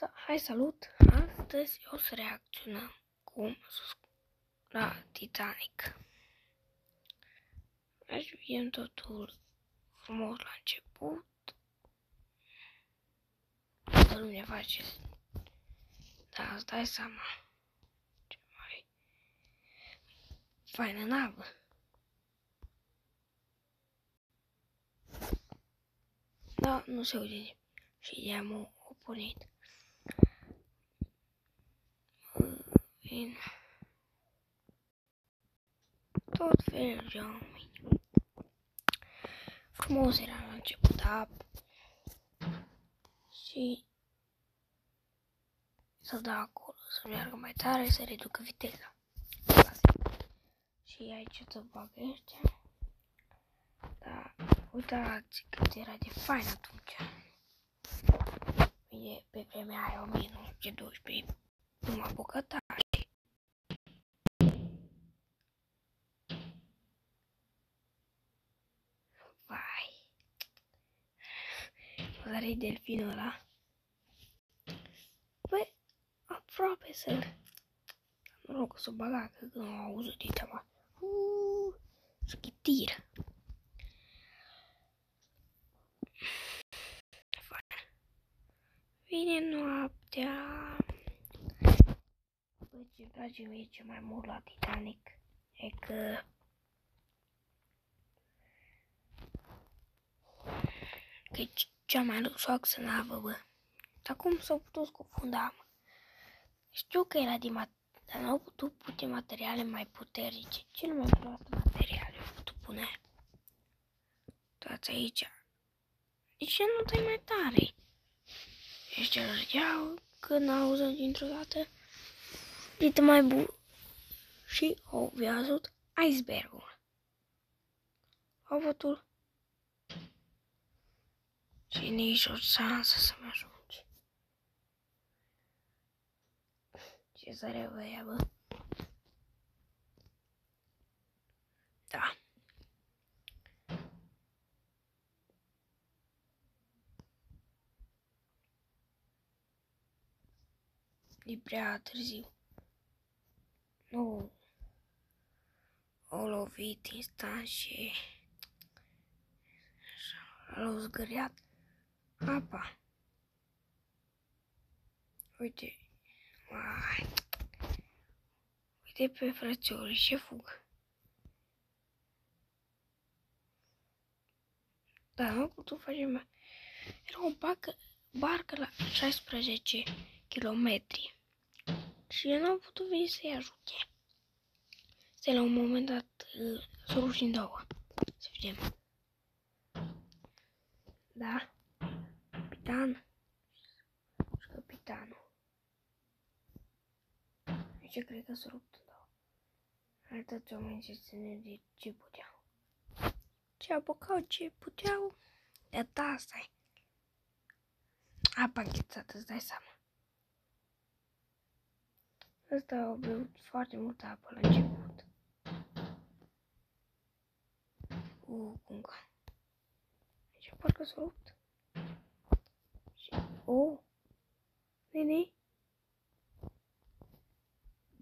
Hai, salut! Astăzi o să reacționăm la Titanic. Deci vedem totul frumos la început. Toată lumea face. Da, îți dai seama. Ce mai faină navă. Da, nu se aude. Și i-am oponit. Vin tot felul de oameni. Frumos era la început, da? Și să dă acolo, să meargă mai tare, să reducă viteza. Și aici să bagă ăștia. Da, uitați cât era de fain atunci. Bine, pe vremea aia 1912, numai bucătași. Vai. Ăla-i delfinul ăla. Băi, aproape să-l... Noroc că s-o baga, că nu au auzit de teama. Schitir. Vine noaptea. Bă, ce-mi place mie ce mai mult la Titanic e că e cea mai luxoasă navă, bă. Dar cum s-au putut scufunda, mă? Știu că era din dar n-au putut pune materiale mai puternice. Cel mai prost materiale au putut pune. Toate aici. De ce nu dai mai tare? Ăștia râdeau când auză dintr-o dată dita mai bun. Și au văzut icebergul. Au văzut și nici o șansă să mă ajungi. Ce săreau ăia, bă? Da. E prea târziu. Nu. Au lovit instant și l-au zgâriat apa. Uite. Uai. Uite pe frățiorii ce fug. Dar nu am putut face mai. Era o barcă la 16 kilometri. Și eu nu am putut veni să-i ajute. Stai, la un moment dat s-o ruși în două. Să vedem. Da? Capitan? Și capitanul. Aici cred că s-a rupt în două. Atâți oameni ce ține de ce puteau. Ce apucau ce puteau. De asta-i. Apa înghețată, îți dai seama. Ăsta a băut foarte multă apă la început. Cum că. Aici parcă s-a rupt. Și, nene.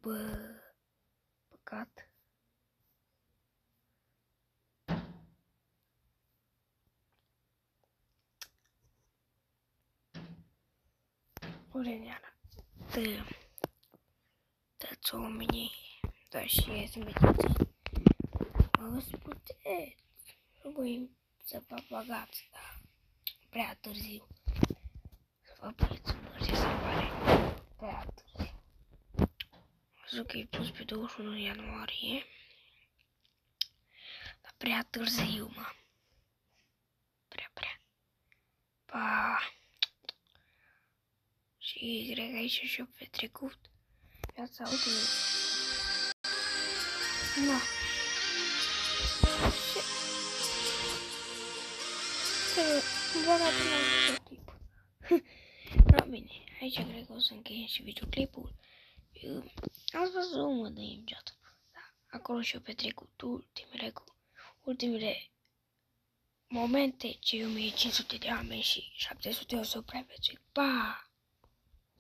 Bă, păcat. Ureneana. Dați oamenii, dar și ei să mergeți. Mă puteți. Nu voi să vă bagați, dar prea târziu. Să vă puteți să mergeți să pare prea târziu. Văzut că e pus pe 21 ianuarie. Dar prea târziu, mă. Prea. Pa. Și cred că aici și-o petrecut viața ultimului. Da. Ce? Băgat la videoclip. Da, bine. Aici cred că o să încheiem și videoclipul. Ați văzut, mă, de niciodată. Da. Acolo și-o petrecut ultimele momente, cei 1500 de oameni și 700 o să supraviețuit. Pa!